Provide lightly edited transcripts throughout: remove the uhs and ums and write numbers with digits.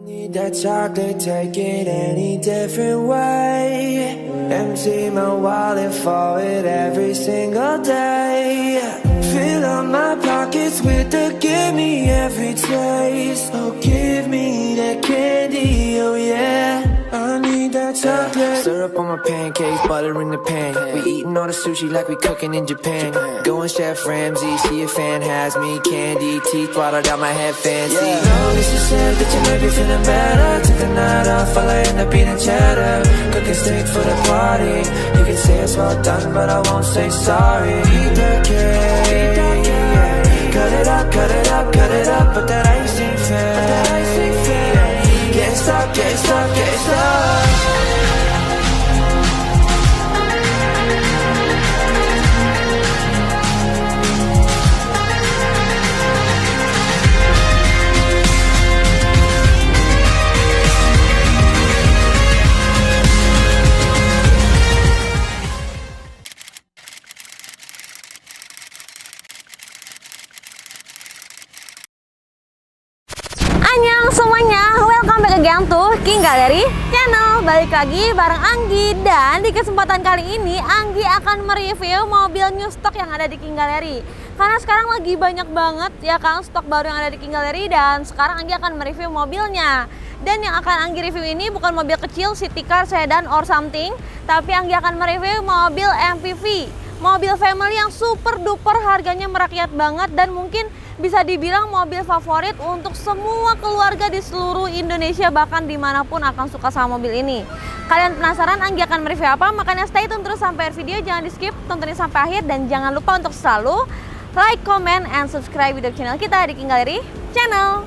Need that chocolate, take it any different way. Empty my wallet for it every single day. Fill up my pockets with the give me every taste. Oh, give me that candy, oh yeah. I need that chocolate. Syrup on my pancakes, butter in the pan. We eating all the sushi like we cooking in Japan. Going Chef Ramsay, see a fan has me. Candy, teeth watered out my head fancy. No, this is sad that you may be feeling better. Took the night off, I'll end up eating cheddar. Cooking steak for the party. You can say it's well done, but I won't say sorry. Eat that cake, yeah. Cut it up, cut it up, cut it up. But that icing fake. Can't stop, can't stop, can't stop. Annyeong semuanya, welcome back again to King Gallery Channel. Balik lagi bareng Anggi. Dan di kesempatan kali ini Anggi akan mereview mobil new stock yang ada di King Gallery. Karena sekarang lagi banyak banget ya kan stok baru yang ada di King Gallery. Dan sekarang Anggi akan mereview mobilnya. Dan yang akan Anggi review ini bukan mobil kecil, city car, sedan, or something. Tapi Anggi akan mereview mobil MPV, mobil family yang super duper harganya merakyat banget. Dan mungkin bisa dibilang mobil favorit untuk semua keluarga di seluruh Indonesia, bahkan dimanapun akan suka sama mobil ini. Kalian penasaran Anggi akan mereview apa? Makanya stay tune terus sampai akhir video, jangan di skip, tontonin sampai akhir. Dan jangan lupa untuk selalu like, comment, and subscribe YouTube channel kita di King Gallery Channel.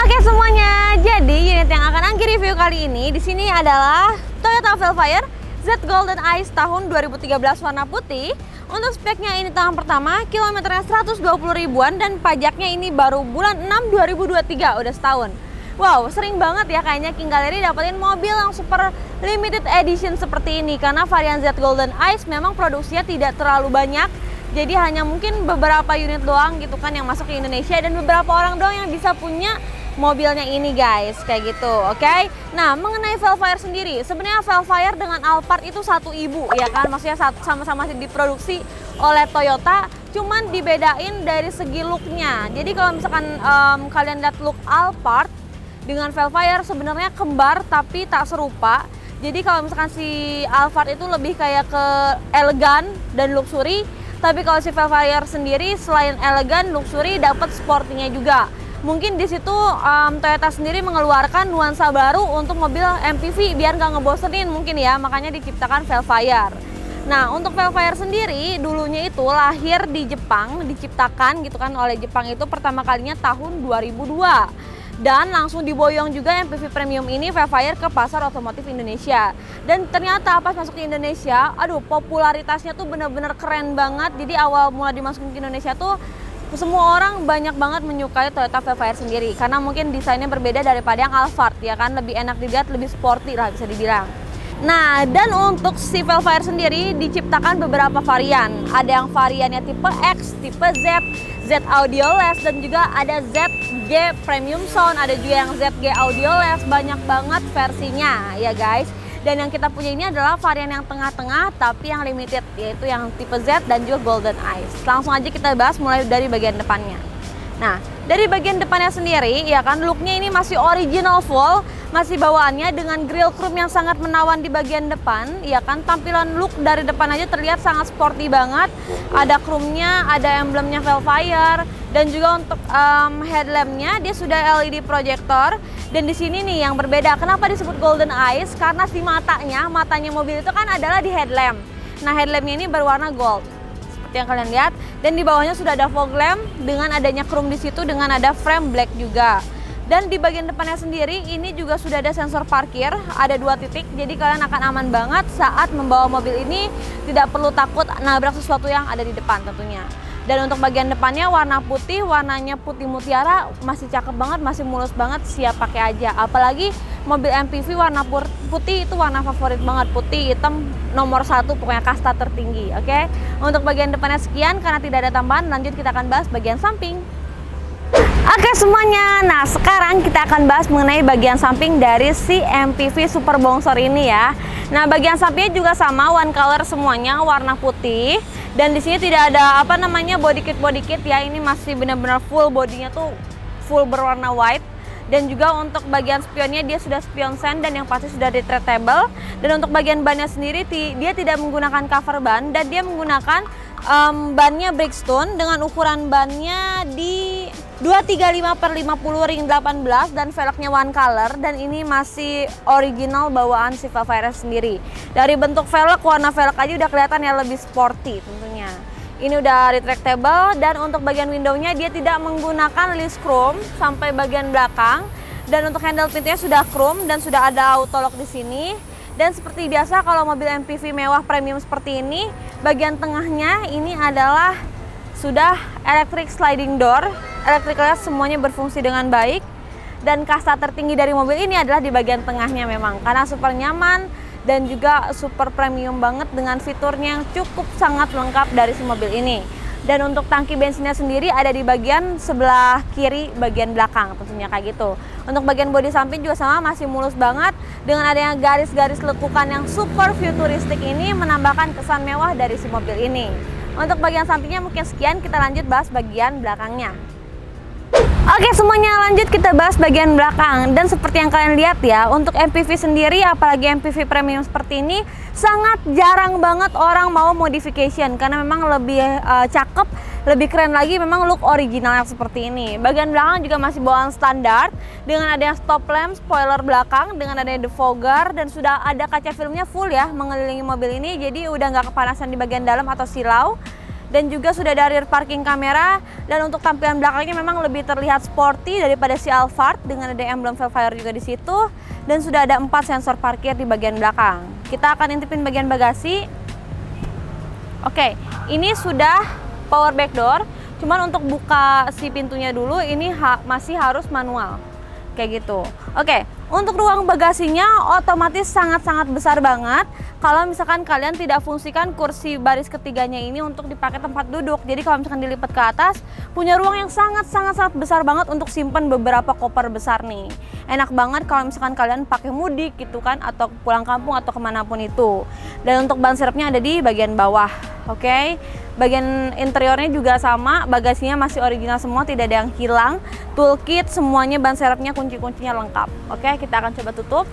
Oke semuanya, jadi unit yang akan Anggi review kali ini di sini adalah Toyota Velfire Z Golden Ice tahun 2013 warna putih. Untuk speknya ini tahun pertama, kilometernya 120 ribuan dan pajaknya ini baru bulan 6 2023, udah setahun. Wow, sering banget ya kayaknya King Gallery dapetin mobil yang super limited edition seperti ini. Karena varian Z Golden Ice memang produksinya tidak terlalu banyak. Jadi hanya mungkin beberapa unit doang gitu kan yang masuk ke Indonesia. Dan beberapa orang doang yang bisa punya mobilnya ini guys, kayak gitu, oke? Nah, mengenai Velfire sendiri, sebenarnya Velfire dengan Alphard itu satu ibu, ya kan? Maksudnya sama-sama diproduksi oleh Toyota, cuman dibedain dari segi looknya. Jadi kalau misalkan kalian lihat look Alphard dengan Velfire sebenarnya kembar tapi tak serupa. Jadi kalau misalkan si Alphard itu lebih kayak ke elegan dan luxury, tapi kalau si Velfire sendiri selain elegan, luxury, dapat sportinya juga. Mungkin di situ Toyota sendiri mengeluarkan nuansa baru untuk mobil MPV biar nggak ngebosenin mungkin ya, makanya diciptakan Velfire. Nah, untuk Velfire sendiri dulunya itu lahir di Jepang, diciptakan gitu kan oleh Jepang itu pertama kalinya tahun 2002. Dan langsung diboyong juga MPV premium ini Velfire ke pasar otomotif Indonesia. Dan ternyata pas masuk ke Indonesia, aduh popularitasnya tuh bener-bener keren banget. Jadi awal mulai dimasukin ke Indonesia tuh semua orang banyak banget menyukai Toyota Velfire sendiri karena mungkin desainnya berbeda daripada yang Alphard ya kan, lebih enak dilihat, lebih sporty lah bisa dibilang. Nah, dan untuk si Velfire sendiri diciptakan beberapa varian. Ada yang variannya tipe X, tipe Z, Z Audioless, dan juga ada ZG Premium Sound, ada juga yang ZG Audioless, banyak banget versinya ya guys. Dan yang kita punya ini adalah varian yang tengah-tengah tapi yang limited, yaitu yang tipe Z dan juga Golden Ice. Langsung aja kita bahas mulai dari bagian depannya. Nah, dari bagian depannya sendiri ya kan looknya ini masih original full, masih bawaannya dengan grill chrome yang sangat menawan di bagian depan. Ya kan, tampilan look dari depan aja terlihat sangat sporty banget. Ada chrome-nya, ada emblemnya Velfire, dan juga untuk headlampnya dia sudah LED projector. Dan di sini nih yang berbeda, kenapa disebut Golden Eyes? Karena si matanya mobil itu kan adalah di headlamp. Nah, headlampnya ini berwarna gold seperti yang kalian lihat. Dan di bawahnya sudah ada fog lamp dengan adanya chrome di situ dengan ada frame black juga. Dan di bagian depannya sendiri ini juga sudah ada sensor parkir, ada 2 titik. Jadi kalian akan aman banget saat membawa mobil ini, tidak perlu takut nabrak sesuatu yang ada di depan tentunya. Dan untuk bagian depannya warna putih, warnanya putih mutiara, masih cakep banget, masih mulus banget, siap pakai aja. Apalagi mobil MPV warna putih itu warna favorit banget, putih hitam nomor 1, pokoknya kasta tertinggi. Oke, untuk bagian depannya sekian, karena tidak ada tambahan, lanjut kita akan bahas bagian samping. Oke semuanya, nah sekarang kita akan bahas mengenai bagian samping dari si MPV Super Boxer ini ya. Nah bagian sampingnya juga sama, one color semuanya, warna putih. Dan di sini tidak ada body kit ya, ini masih benar-benar full bodinya tuh full berwarna white. Dan juga untuk bagian spionnya dia sudah spion sand dan yang pasti sudah retractable. Dan untuk bagian bannya sendiri dia tidak menggunakan cover ban dan dia menggunakan bannya Bridgestone dengan ukuran bannya di 235/50 ring 18 dan velgnya one color, dan ini masih original bawaan si Velfire sendiri. Dari bentuk velg, warna velg aja udah kelihatan ya lebih sporty tentunya. Ini udah retractable dan untuk bagian windownya dia tidak menggunakan list chrome sampai bagian belakang, dan untuk handle pintunya sudah chrome dan sudah ada auto lock di sini. Dan seperti biasa kalau mobil MPV mewah premium seperti ini, bagian tengahnya ini adalah sudah electric sliding door. Elektriknya semuanya berfungsi dengan baik. Dan kasta tertinggi dari mobil ini adalah di bagian tengahnya memang, karena super nyaman dan juga super premium banget dengan fiturnya yang cukup sangat lengkap dari si mobil ini. Dan untuk tangki bensinnya sendiri ada di bagian sebelah kiri bagian belakang tentunya kayak gitu. Untuk bagian bodi samping juga sama, masih mulus banget dengan adanya garis-garis lekukan yang super futuristik ini menambahkan kesan mewah dari si mobil ini. Untuk bagian sampingnya mungkin sekian, kita lanjut bahas bagian belakangnya. Oke semuanya, lanjut kita bahas bagian belakang. Dan seperti yang kalian lihat ya, untuk MPV sendiri apalagi MPV premium seperti ini sangat jarang banget orang mau modification, karena memang lebih cakep, lebih keren lagi memang look original yang seperti ini. Bagian belakang juga masih bawaan standar dengan adanya stop lamp, spoiler belakang, dengan adanya defogger, dan sudah ada kaca filmnya full ya mengelilingi mobil ini, jadi udah nggak kepanasan di bagian dalam atau silau. Dan juga sudah ada rear parking kamera, dan untuk tampilan belakangnya memang lebih terlihat sporty daripada si Alphard dengan ada emblem Velfire juga di situ, dan sudah ada 4 sensor parkir di bagian belakang. Kita akan intipin bagian bagasi. Oke, ini sudah power back door, cuman untuk buka si pintunya dulu ini masih harus manual kayak gitu. Oke, untuk ruang bagasinya otomatis sangat-sangat besar banget. Kalau misalkan kalian tidak fungsikan kursi baris ketiganya ini untuk dipakai tempat duduk, jadi kalau misalkan dilipat ke atas, punya ruang yang sangat-sangat besar banget untuk simpan beberapa koper besar nih. Enak banget kalau misalkan kalian pakai mudik gitu kan, atau pulang kampung atau kemanapun itu. Dan untuk ban serepnya ada di bagian bawah. Oke, bagian interiornya juga sama, bagasinya masih original semua, tidak ada yang hilang. Toolkit semuanya, ban serepnya, kunci-kuncinya lengkap. Oke, kita akan coba tutup.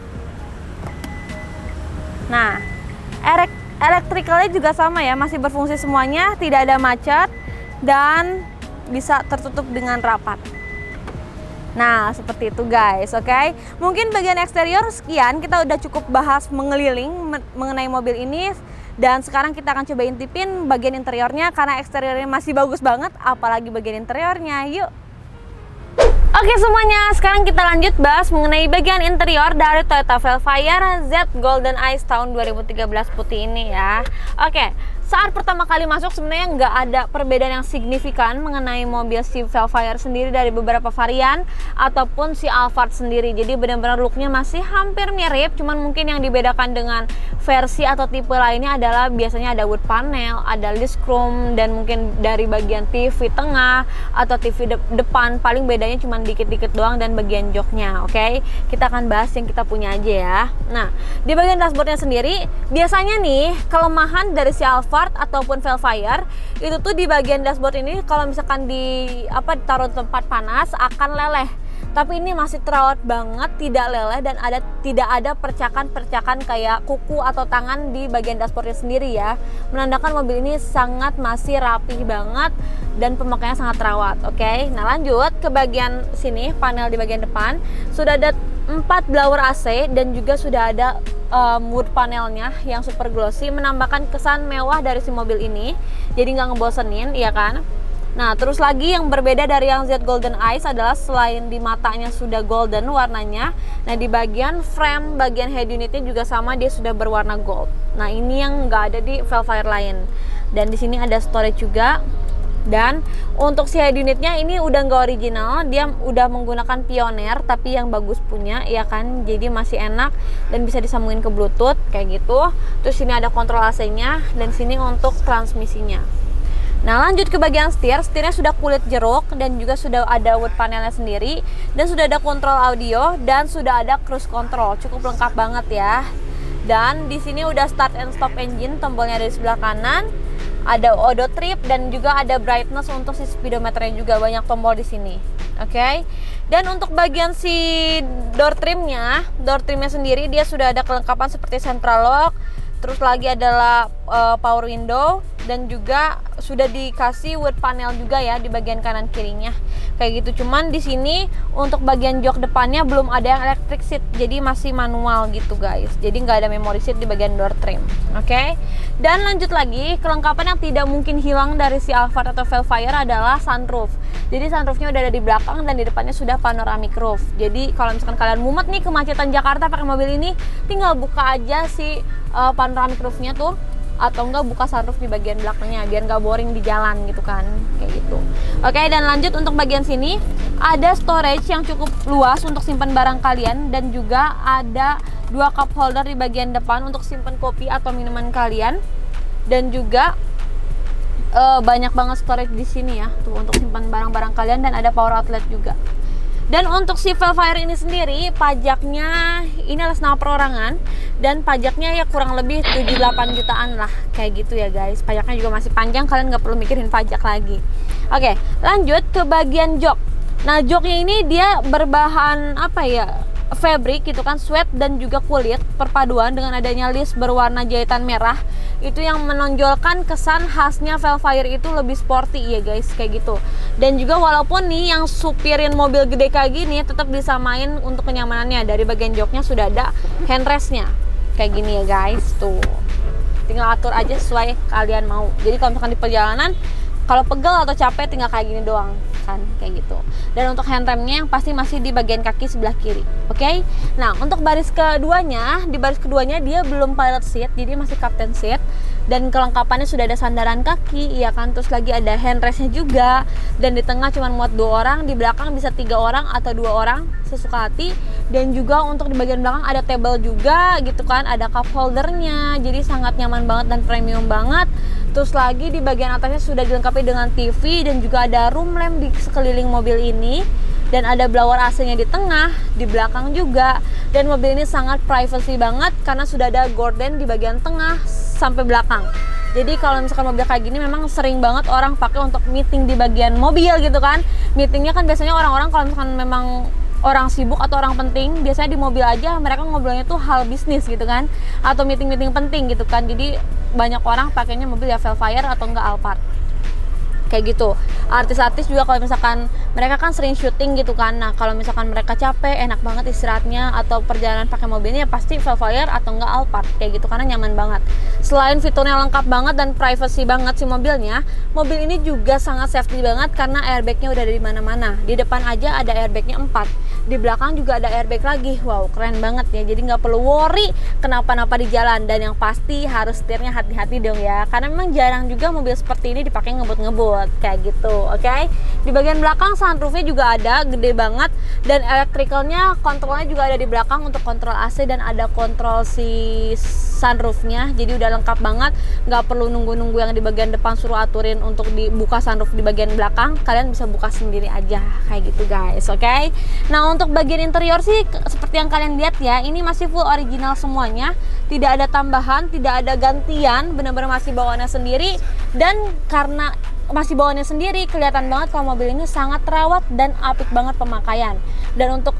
Nah, elektrikalnya juga sama ya, masih berfungsi semuanya, tidak ada macet dan bisa tertutup dengan rapat. Nah, seperti itu guys, oke. Mungkin bagian eksterior sekian, kita udah cukup bahas mengeliling mengenai mobil ini. Dan sekarang kita akan coba intipin bagian interiornya, karena eksteriornya masih bagus banget, apalagi bagian interiornya. Yuk! Oke semuanya, sekarang kita lanjut bahas mengenai bagian interior dari Toyota Velfire Z Golden Ice tahun 2013 putih ini ya. Oke, saat pertama kali masuk sebenarnya nggak ada perbedaan yang signifikan mengenai mobil si Velfire sendiri dari beberapa varian ataupun si Alphard sendiri. Jadi benar-benar looknya masih hampir mirip, cuman mungkin yang dibedakan dengan versi atau tipe lainnya adalah biasanya ada wood panel, ada list chrome, dan mungkin dari bagian TV tengah atau TV depan paling bedanya cuma dikit-dikit doang, dan bagian joknya. Oke, kita akan bahas yang kita punya aja ya. Nah, di bagian dashboardnya sendiri biasanya nih kelemahan dari si Alphard ataupun Velfire itu tuh di bagian dashboard ini kalau misalkan ditaruh tempat panas akan leleh. Tapi ini masih terawat banget, tidak leleh, dan tidak ada percakan-percakan kayak kuku atau tangan di bagian dashboardnya sendiri ya. Menandakan mobil ini sangat masih rapih banget dan pemakaiannya sangat terawat. Oke, nah lanjut ke bagian sini, panel di bagian depan sudah ada 4 blower AC dan juga sudah ada wood panelnya yang super glossy, menambahkan kesan mewah dari si mobil ini. Jadi nggak ngebosenin, ya kan? Nah, terus lagi yang berbeda dari yang Z Golden Eyes adalah selain di matanya sudah golden warnanya, nah di bagian frame, bagian head unitnya juga sama, dia sudah berwarna gold. Nah, ini yang nggak ada di Velfire lain. Dan di sini ada storage juga. Dan untuk si head unitnya ini udah nggak original, dia udah menggunakan Pioneer tapi yang bagus punya, ya kan. Jadi masih enak dan bisa disambungin ke Bluetooth kayak gitu. Terus sini ada kontrol AC-nya dan sini untuk transmisinya. Nah, lanjut ke bagian setirnya sudah kulit jeruk dan juga sudah ada wood panelnya sendiri dan sudah ada kontrol audio dan sudah ada cruise control. Cukup lengkap banget ya. Dan di sini udah start and stop engine, tombolnya ada di sebelah kanan. Ada auto trip dan juga ada brightness untuk si speedometernya juga, banyak tombol di sini. Oke. Dan untuk bagian si door trimnya sendiri dia sudah ada kelengkapan seperti central lock. Terus lagi adalah power window dan juga sudah dikasih wood panel juga ya di bagian kanan kirinya. Kayak gitu. Cuman di sini untuk bagian jok depannya belum ada yang electric seat. Jadi masih manual gitu guys. Jadi nggak ada memory seat di bagian door trim. Oke. Dan lanjut lagi, kelengkapan yang tidak mungkin hilang dari si Alphard atau Velfire adalah sunroof. Jadi sunroofnya udah ada di belakang dan di depannya sudah panoramic roof. Jadi kalau misalkan kalian mumet nih kemacetan Jakarta pakai mobil ini, tinggal buka aja si panoramic roofnya tuh, atau enggak buka sunroof di bagian belakangnya biar nggak boring di jalan gitu kan, kayak gitu. Oke, dan lanjut untuk bagian sini ada storage yang cukup luas untuk simpan barang kalian dan juga ada 2 cup holder di bagian depan untuk simpan kopi atau minuman kalian dan juga banyak banget storage di sini ya tuh untuk simpan barang-barang kalian dan ada power outlet juga. Dan untuk si Velfire ini sendiri pajaknya ini atas nama perorangan dan pajaknya ya kurang lebih 7-8 jutaan lah kayak gitu ya guys. Pajaknya juga masih panjang, kalian nggak perlu mikirin pajak lagi. Oke, lanjut ke bagian jok. Nah, joknya ini dia berbahan apa ya, fabric gitu kan, sweat dan juga kulit perpaduan dengan adanya list berwarna jahitan merah. Itu yang menonjolkan kesan khasnya Velfire itu lebih sporty ya guys, kayak gitu. Dan juga walaupun nih yang supirin mobil gede kayak gini tetap disamain untuk kenyamanannya. Dari bagian joknya sudah ada handrestnya kayak gini ya guys, tuh tinggal atur aja sesuai kalian mau. Jadi kalau misalkan di perjalanan kalau pegel atau capek tinggal kayak gini doang kan, kayak gitu. Dan untuk handremnya yang pasti masih di bagian kaki sebelah kiri. Oke. Nah, untuk baris keduanya, di baris keduanya dia belum pilot seat, jadi masih captain seat. Dan kelengkapannya sudah ada sandaran kaki, ya kan. Terus lagi ada handrestnya juga. Dan di tengah cuma muat 2 orang, di belakang bisa 3 orang atau 2 orang sesuka hati. Dan juga untuk di bagian belakang ada table juga gitu kan, ada cup holdernya. Jadi sangat nyaman banget dan premium banget. Terus lagi di bagian atasnya sudah dilengkapi dengan TV dan juga ada room lamp di sekeliling mobil ini dan ada blower AC-nya di tengah, di belakang juga. Dan mobil ini sangat privacy banget karena sudah ada gorden di bagian tengah sampai belakang. Jadi kalau misalkan mobil kayak gini memang sering banget orang pakai untuk meeting di bagian mobil gitu kan. Meetingnya kan biasanya orang-orang kalau misalkan memang orang sibuk atau orang penting, biasanya di mobil aja mereka ngobrolnya tuh hal bisnis gitu kan, atau meeting-meeting penting gitu kan. Jadi banyak orang pakainya mobil ya Velfire atau enggak Alphard kayak gitu. Artis-artis juga kalau misalkan mereka kan sering syuting gitu kan, nah kalau misalkan mereka capek, enak banget istirahatnya atau perjalanan pakai mobilnya ya pasti Velfire atau enggak Alphard kayak gitu karena nyaman banget. Selain fiturnya lengkap banget dan privacy banget si mobilnya, mobil ini juga sangat safety banget karena airbagnya udah ada di mana-mana. Di depan aja ada airbagnya 4, di belakang juga ada airbag lagi. Wow, keren banget ya. Jadi nggak perlu worry kenapa-napa di jalan. Dan yang pasti harus setirnya hati-hati dong ya, karena memang jarang juga mobil seperti ini dipakai ngebut-ngebut kayak gitu. Oke. Di bagian belakang sunroofnya juga ada, gede banget. Dan electricalnya, kontrolnya juga ada di belakang untuk kontrol AC dan ada kontrol si sunroofnya. Jadi udah lengkap banget, nggak perlu nunggu-nunggu yang di bagian depan suruh aturin untuk dibuka sunroof di bagian belakang. Kalian bisa buka sendiri aja kayak gitu guys. Oke. Nah, untuk bagian interior sih seperti yang kalian lihat ya, ini masih full original semuanya, tidak ada tambahan, tidak ada gantian, benar-benar masih bawaannya sendiri. Dan karena masih bawaannya sendiri, kelihatan banget kalau mobil ini sangat terawat dan apik banget pemakaian. Dan untuk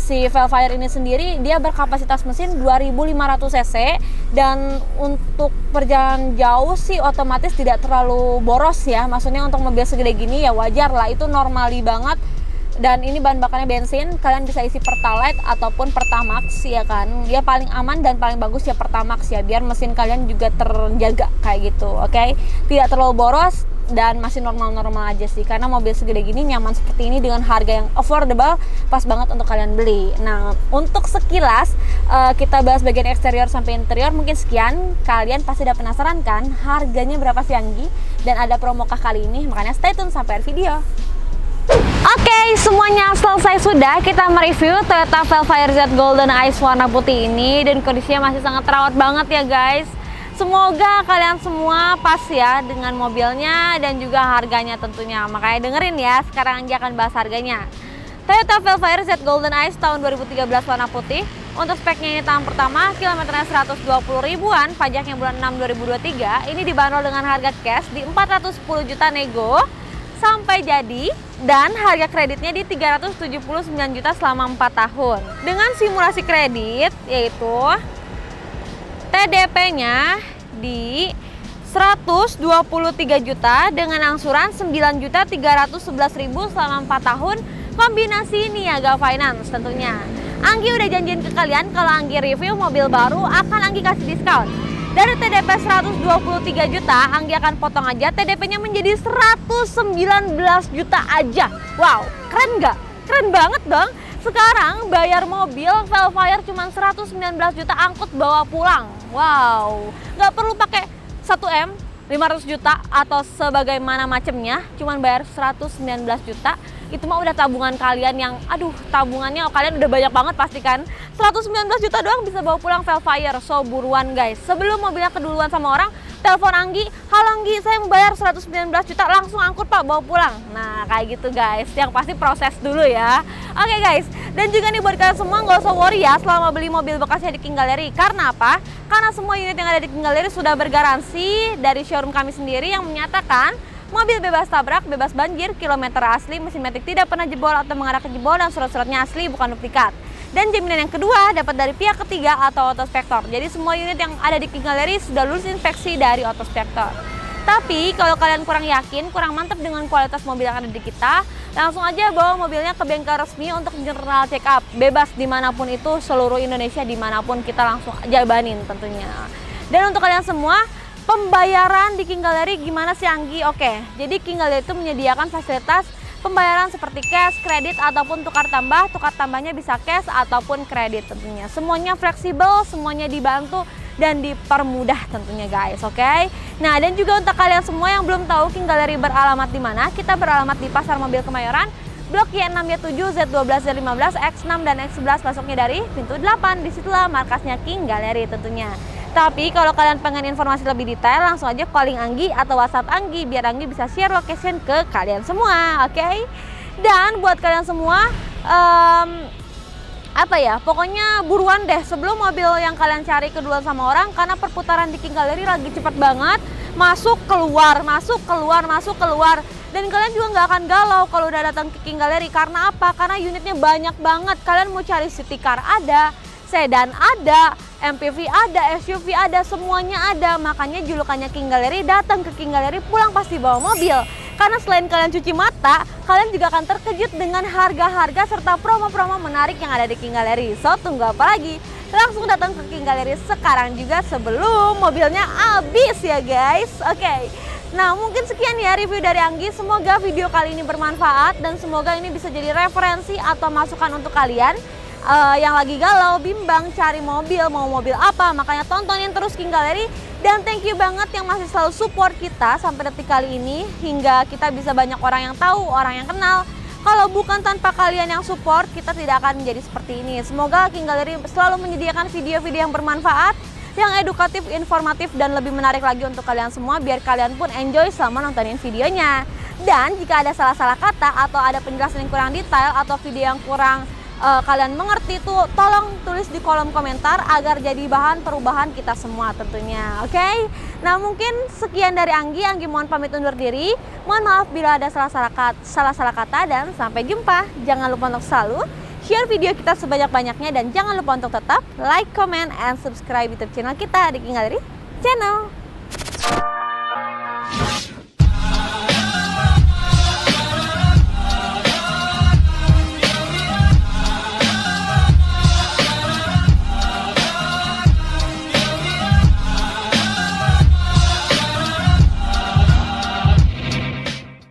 si Velfire ini sendiri dia berkapasitas mesin 2500 cc dan untuk perjalanan jauh sih otomatis tidak terlalu boros ya. Maksudnya untuk mobil segede gini ya wajar lah, itu normali banget. Dan ini bahan bakarnya bensin, kalian bisa isi Pertalite ataupun Pertamax ya kan. Ya paling aman dan paling bagus ya Pertamax ya, biar mesin kalian juga terjaga kayak gitu. Oke. Tidak terlalu boros, dan masih normal-normal aja sih, karena mobil segede gini nyaman seperti ini dengan harga yang affordable, pas banget untuk kalian beli. Nah, untuk sekilas kita bahas bagian eksterior sampai interior, mungkin sekian. Kalian pasti udah penasaran kan harganya berapa sih Anggi, dan ada promokah kali ini? Makanya stay tune sampai akhir video. Oke, semuanya selesai sudah. Kita mereview Toyota Velfire Z Golden Ice warna putih ini, dan kondisinya masih sangat terawat banget ya guys. Semoga kalian semua pas ya dengan mobilnya dan juga harganya tentunya. Makanya dengerin ya, sekarang Anggi akan bahas harganya. Toyota Velfire Z Golden Ice tahun 2013 warna putih. Untuk speknya ini tahun pertama, kilometernya 120 ribuan, pajaknya bulan 6 2023. Ini dibanderol dengan harga cash di 410 juta nego sampai jadi, dan harga kreditnya di 379 juta selama 4 tahun. Dengan simulasi kredit yaitu TDP-nya di 123 juta dengan angsuran 9.311.000 selama 4 tahun, kombinasi Niaga Finance tentunya. Anggi udah janjiin ke kalian kalau Anggi review mobil baru akan Anggi kasih diskon. Dari TDP 123 juta, Anggi akan potong aja TDP-nya menjadi 119 juta aja. Wow, keren nggak? Keren banget dong. Sekarang bayar mobil Velfire cuma 119 juta, angkut bawa pulang. Wow, nggak perlu pakai 1M, 500 juta atau sebagaimana macemnya, cuman bayar 119 juta. Itu mah udah tabungan kalian yang, aduh, tabungannya kalian udah banyak banget pasti kan. 119 juta doang bisa bawa pulang Velfire. So buruan guys, sebelum mobilnya keduluan sama orang, telepon Anggi, halo Anggi, saya mau bayar 119 juta, langsung angkut Pak, bawa pulang. Nah kayak gitu guys, yang pasti proses dulu ya. Oke guys, dan juga nih buat kalian semua nggak usah worry ya selama beli mobil bekasnya di King Gallery. Karena apa? Karena semua unit yang ada di King Gallery sudah bergaransi dari showroom kami sendiri yang menyatakan mobil bebas tabrak, bebas banjir, kilometer asli, mesin matic tidak pernah jebol atau mengarah ke jebol, dan surat-suratnya asli bukan duplikat. Dan jaminan yang kedua dapat dari pihak ketiga atau Autospektor. Jadi semua unit yang ada di King Gallery sudah lulus inspeksi dari Autospektor. Tapi kalau kalian kurang yakin, kurang mantap dengan kualitas mobil yang ada di kita, langsung aja bawa mobilnya ke bengkel resmi untuk general check up. Bebas dimanapun itu, seluruh Indonesia dimanapun kita langsung jabanin tentunya. Dan untuk kalian semua, pembayaran di King Gallery gimana sih Anggi? Oke, jadi King Gallery itu menyediakan fasilitas pembayaran seperti cash, kredit, ataupun tukar tambah. Tukar tambahnya bisa cash ataupun kredit tentunya. Semuanya fleksibel, semuanya dibantu dan dipermudah tentunya guys, oke? Nah, dan juga untuk kalian semua yang belum tahu King Gallery beralamat di mana, kita beralamat di Pasar Mobil Kemayoran, Blok Y6, Y7, Z12, Z15, X6, dan X11, masuknya dari pintu 8. Disitulah markasnya King Gallery tentunya. Tapi kalau kalian pengen informasi lebih detail, langsung aja calling Anggi atau WhatsApp Anggi biar Anggi bisa share location ke kalian semua, oke? Dan buat kalian semua, pokoknya buruan deh sebelum mobil yang kalian cari keduluan sama orang, karena perputaran di King Gallery lagi cepet banget, masuk keluar, masuk keluar, masuk keluar. Dan kalian juga nggak akan galau kalau udah datang ke King Gallery. Karena apa? Karena unitnya banyak banget. Kalian mau cari city car ada, sedan ada, MPV ada, SUV ada, semuanya ada. Makanya julukannya King Gallery, datang ke King Gallery pulang pasti bawa mobil. Karena selain kalian cuci mata, kalian juga akan terkejut dengan harga-harga serta promo-promo menarik yang ada di King Gallery. So tunggu apa lagi? Langsung datang ke King Gallery sekarang juga sebelum mobilnya habis ya guys. Oke. Nah mungkin sekian ya review dari Anggi. Semoga video kali ini bermanfaat dan semoga ini bisa jadi referensi atau masukan untuk kalian yang lagi galau, bimbang, cari mobil, mau mobil apa. Makanya tontonin terus King Gallery. Dan thank you banget yang masih selalu support kita sampai detik kali ini, hingga kita bisa banyak orang yang tahu, orang yang kenal. Kalau bukan tanpa kalian yang support, kita tidak akan menjadi seperti ini. Semoga King Gallery selalu menyediakan video-video yang bermanfaat, yang edukatif, informatif, dan lebih menarik lagi untuk kalian semua, biar kalian pun enjoy selama nontonin videonya. Dan jika ada salah-salah kata atau ada penjelasan yang kurang detail atau video yang kurang kalian mengerti tuh, tolong tulis di kolom komentar agar jadi bahan perubahan kita semua tentunya, oke? Nah mungkin sekian dari Anggi mohon pamit undur diri. Mohon maaf bila ada salah-salah kata dan sampai jumpa. Jangan lupa untuk selalu share video kita sebanyak-banyaknya dan jangan lupa untuk tetap like, comment, and subscribe YouTube channel kita di King Gallery Channel.